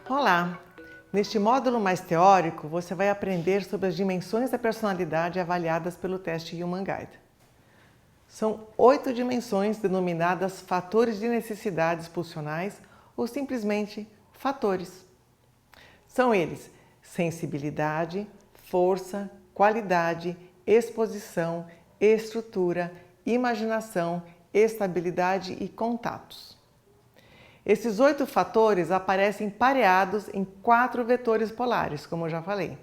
Olá! Neste módulo mais teórico, você vai aprender sobre as dimensões da personalidade avaliadas pelo teste Human Guide. São 8 dimensões denominadas fatores de necessidades pulsionais ou simplesmente fatores. São eles: sensibilidade, força, qualidade, exposição, estrutura, imaginação, estabilidade e contatos. Esses 8 fatores aparecem pareados em 4 vetores polares, como eu já falei.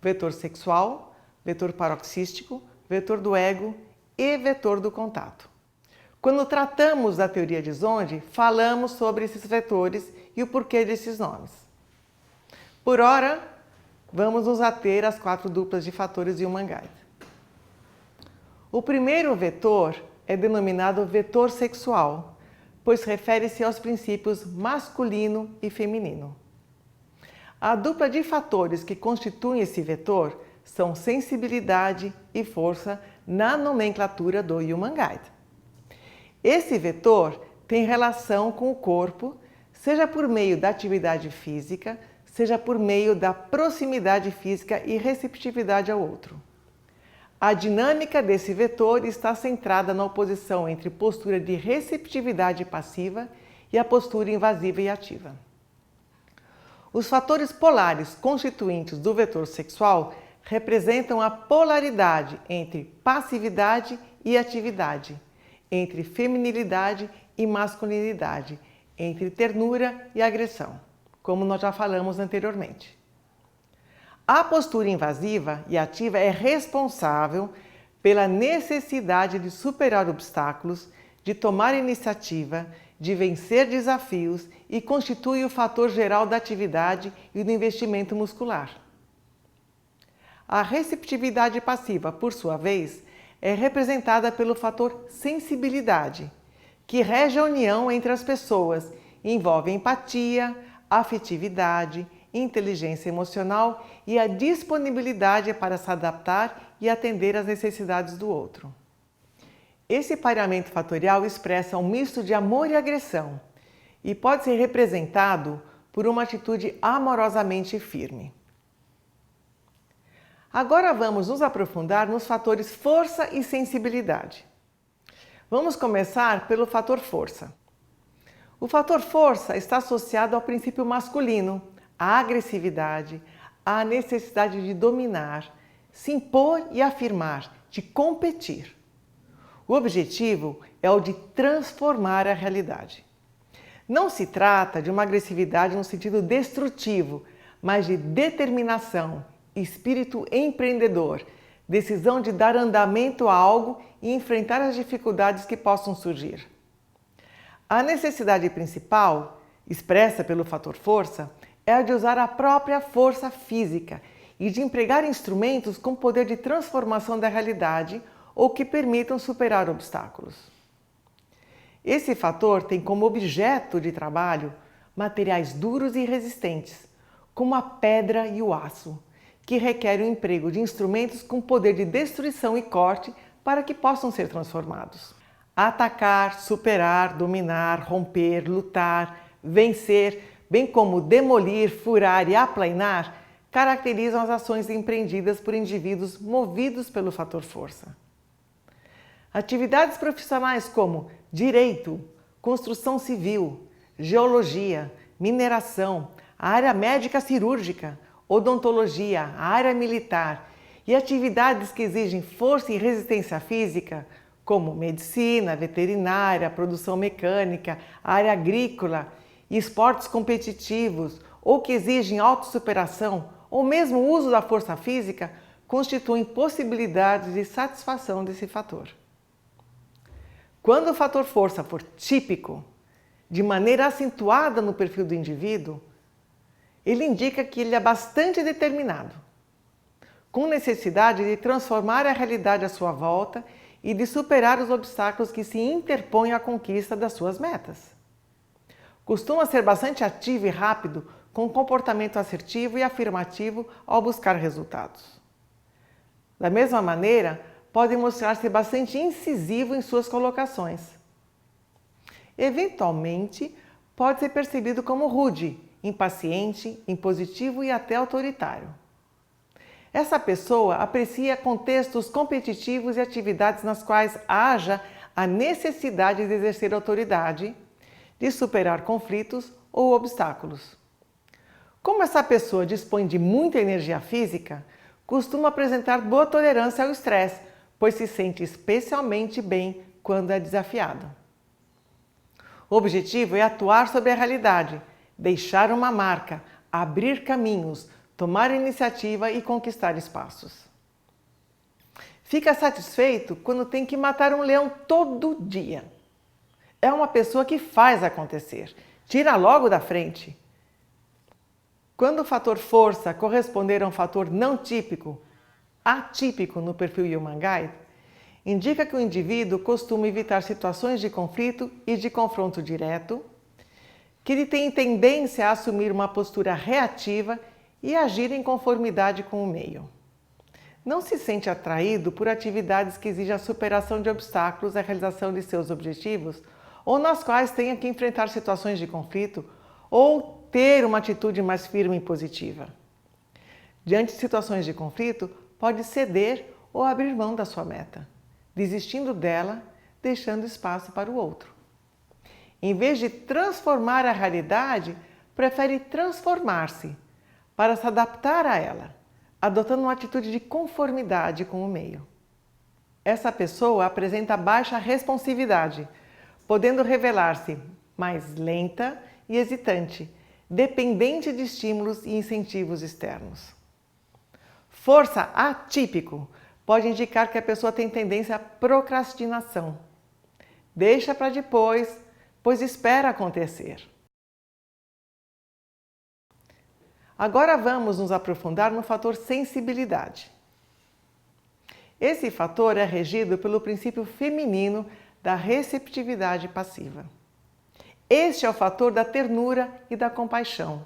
Vetor sexual, vetor paroxístico, vetor do ego e vetor do contato. Quando tratamos da teoria de Zondi, falamos sobre esses vetores e o porquê desses nomes. Por ora, vamos nos ater às 4 duplas de fatores de Human Guide. O primeiro vetor é denominado vetor sexual, pois refere-se aos princípios masculino e feminino. A dupla de fatores que constituem esse vetor são sensibilidade e força na nomenclatura do Human Guide. Esse vetor tem relação com o corpo, seja por meio da atividade física, seja por meio da proximidade física e receptividade ao outro. A dinâmica desse vetor está centrada na oposição entre postura de receptividade passiva e a postura invasiva e ativa. Os fatores polares constituintes do vetor sexual representam a polaridade entre passividade e atividade, entre feminilidade e masculinidade, entre ternura e agressão, como nós já falamos anteriormente. A postura invasiva e ativa é responsável pela necessidade de superar obstáculos, de tomar iniciativa, de vencer desafios e constitui o fator geral da atividade e do investimento muscular. A receptividade passiva, por sua vez, é representada pelo fator sensibilidade, que rege a união entre as pessoas e envolve empatia, afetividade, inteligência emocional e a disponibilidade para se adaptar e atender às necessidades do outro. Esse pareamento fatorial expressa um misto de amor e agressão e pode ser representado por uma atitude amorosamente firme. Agora vamos nos aprofundar nos fatores força e sensibilidade. Vamos começar pelo fator força. O fator força está associado ao princípio masculino, à agressividade, à necessidade de dominar, se impor e afirmar, de competir. O objetivo é o de transformar a realidade. Não se trata de uma agressividade no sentido destrutivo, mas de determinação, espírito empreendedor, decisão de dar andamento a algo e enfrentar as dificuldades que possam surgir. A necessidade principal, expressa pelo fator força, é a de usar a própria força física e de empregar instrumentos com poder de transformação da realidade ou que permitam superar obstáculos. Esse fator tem como objeto de trabalho materiais duros e resistentes, como a pedra e o aço, que requerem o emprego de instrumentos com poder de destruição e corte para que possam ser transformados. Atacar, superar, dominar, romper, lutar, vencer, bem como demolir, furar e aplainar, caracterizam as ações empreendidas por indivíduos movidos pelo fator força. Atividades profissionais como direito, construção civil, geologia, mineração, a área médica cirúrgica, odontologia, a área militar e atividades que exigem força e resistência física, como medicina, veterinária, produção mecânica, área agrícola e esportes competitivos, ou que exigem autossuperação, ou mesmo o uso da força física, constituem possibilidades de satisfação desse fator. Quando o fator força for típico, de maneira acentuada no perfil do indivíduo, ele indica que ele é bastante determinado, com necessidade de transformar a realidade à sua volta e de superar os obstáculos que se interpõem à conquista das suas metas. Costuma ser bastante ativo e rápido, com comportamento assertivo e afirmativo ao buscar resultados. Da mesma maneira, pode mostrar-se bastante incisivo em suas colocações. Eventualmente, pode ser percebido como rude, impaciente, impositivo e até autoritário. Essa pessoa aprecia contextos competitivos e atividades nas quais haja a necessidade de exercer autoridade, de superar conflitos ou obstáculos. Como essa pessoa dispõe de muita energia física, costuma apresentar boa tolerância ao estresse, pois se sente especialmente bem quando é desafiado. O objetivo é atuar sobre a realidade, deixar uma marca, abrir caminhos, tomar iniciativa e conquistar espaços. Fica satisfeito quando tem que matar um leão todo dia. É uma pessoa que faz acontecer, tira logo da frente. Quando o fator força corresponder a um fator não típico, atípico no perfil Human Guide, indica que o indivíduo costuma evitar situações de conflito e de confronto direto, que ele tem tendência a assumir uma postura reativa e agir em conformidade com o meio. Não se sente atraído por atividades que exigem a superação de obstáculos à realização de seus objetivos ou nas quais tenha que enfrentar situações de conflito ou ter uma atitude mais firme e positiva. Diante de situações de conflito, pode ceder ou abrir mão da sua meta, desistindo dela, deixando espaço para o outro. Em vez de transformar a realidade, prefere transformar-se para se adaptar a ela, adotando uma atitude de conformidade com o meio. Essa pessoa apresenta baixa responsividade, podendo revelar-se mais lenta e hesitante, dependente de estímulos e incentivos externos. Força atípico pode indicar que a pessoa tem tendência à procrastinação. Deixa para depois, pois espera acontecer. Agora vamos nos aprofundar no fator sensibilidade. Esse fator é regido pelo princípio feminino da receptividade passiva. Este é o fator da ternura e da compaixão.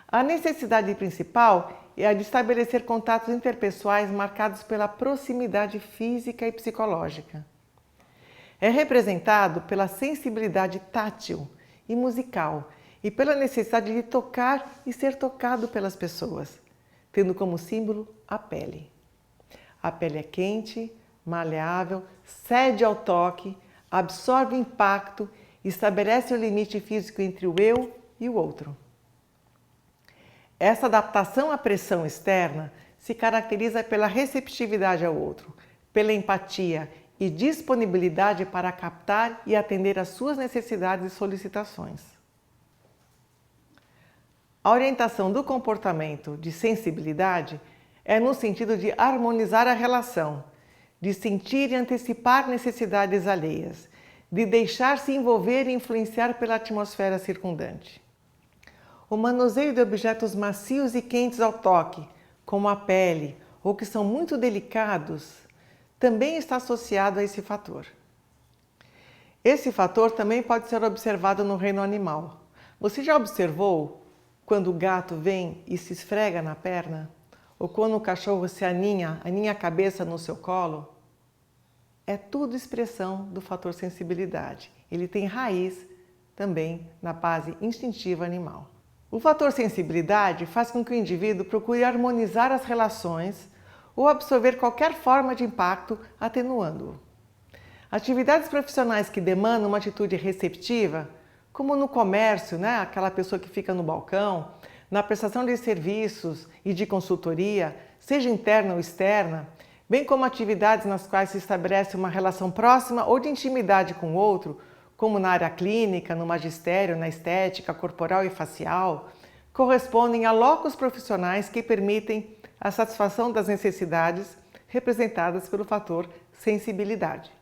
A necessidade principal é a de estabelecer contatos interpessoais marcados pela proximidade física e psicológica. É representado pela sensibilidade tátil e musical e pela necessidade de tocar e ser tocado pelas pessoas, tendo como símbolo a pele. A pele é quente, maleável, cede ao toque, absorve o impacto e estabelece o limite físico entre o eu e o outro. Essa adaptação à pressão externa se caracteriza pela receptividade ao outro, pela empatia e disponibilidade para captar e atender às suas necessidades e solicitações. A orientação do comportamento de sensibilidade é no sentido de harmonizar a relação, de sentir e antecipar necessidades alheias, de deixar-se envolver e influenciar pela atmosfera circundante. O manuseio de objetos macios e quentes ao toque, como a pele, ou que são muito delicados, também está associado a esse fator. Esse fator também pode ser observado no reino animal. Você já observou quando o gato vem e se esfrega na perna? Ou quando o cachorro se aninha a cabeça no seu colo? É tudo expressão do fator sensibilidade. Ele tem raiz também na base instintiva animal. O fator sensibilidade faz com que o indivíduo procure harmonizar as relações ou absorver qualquer forma de impacto, atenuando-o. Atividades profissionais que demandam uma atitude receptiva, como no comércio, aquela pessoa que fica no balcão, na prestação de serviços e de consultoria, seja interna ou externa, bem como atividades nas quais se estabelece uma relação próxima ou de intimidade com o outro, como na área clínica, no magistério, na estética corporal e facial, correspondem a locos profissionais que permitem a satisfação das necessidades representadas pelo fator sensibilidade.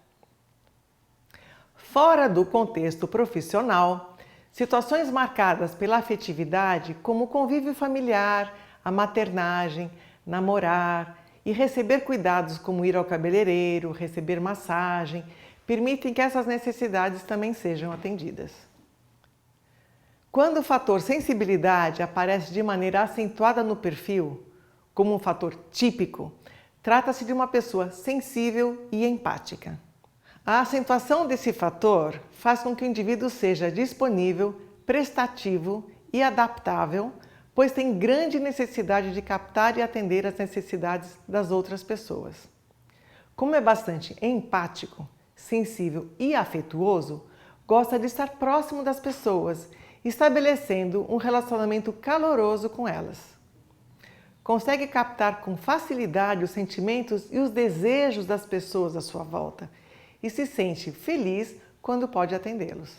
Fora do contexto profissional, situações marcadas pela afetividade, como o convívio familiar, a maternagem, namorar e receber cuidados como ir ao cabeleireiro, receber massagem, permitem que essas necessidades também sejam atendidas. Quando o fator sensibilidade aparece de maneira acentuada no perfil, como um fator típico, Trata-se de uma pessoa sensível e empática. A acentuação desse fator faz com que o indivíduo seja disponível, prestativo e adaptável, pois tem grande necessidade de captar e atender às necessidades das outras pessoas. Como é bastante empático, sensível e afetuoso, gosta de estar próximo das pessoas, estabelecendo um relacionamento caloroso com elas. Consegue captar com facilidade os sentimentos e os desejos das pessoas à sua volta e se sente feliz quando pode atendê-los.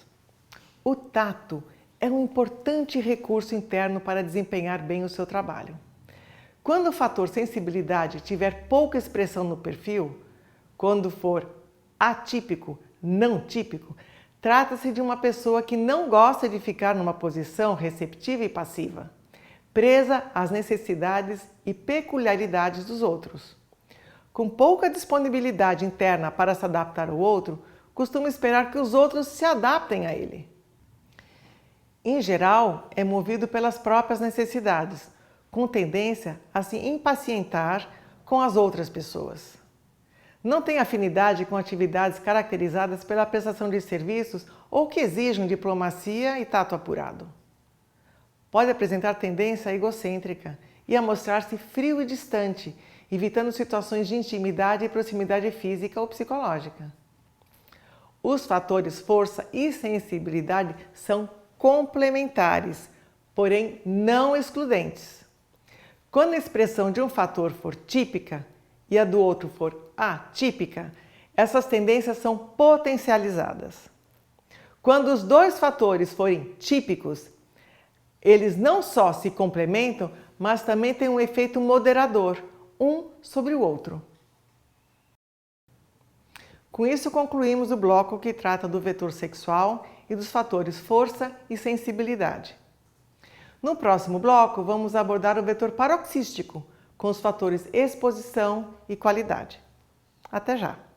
O tato é um importante recurso interno para desempenhar bem o seu trabalho. Quando o fator sensibilidade tiver pouca expressão no perfil, quando for atípico, não típico, trata-se de uma pessoa que não gosta de ficar numa posição receptiva e passiva, presa às necessidades e peculiaridades dos outros. Com pouca disponibilidade interna para se adaptar ao outro, costuma esperar que os outros se adaptem a ele. Em geral, é movido pelas próprias necessidades, com tendência a se impacientar com as outras pessoas. Não tem afinidade com atividades caracterizadas pela prestação de serviços ou que exijam diplomacia e tato apurado. Pode apresentar tendência egocêntrica e a mostrar-se frio e distante, evitando situações de intimidade e proximidade física ou psicológica. Os fatores força e sensibilidade são complementares, porém não excludentes. Quando a expressão de um fator for típica e a do outro for atípica, essas tendências são potencializadas. Quando os dois fatores forem típicos, eles não só se complementam, mas também têm um efeito moderador, um sobre o outro. Com isso, concluímos o bloco que trata do vetor sexual e dos fatores força e sensibilidade. No próximo bloco, vamos abordar o vetor paroxístico, com os fatores exposição e qualidade. Até já!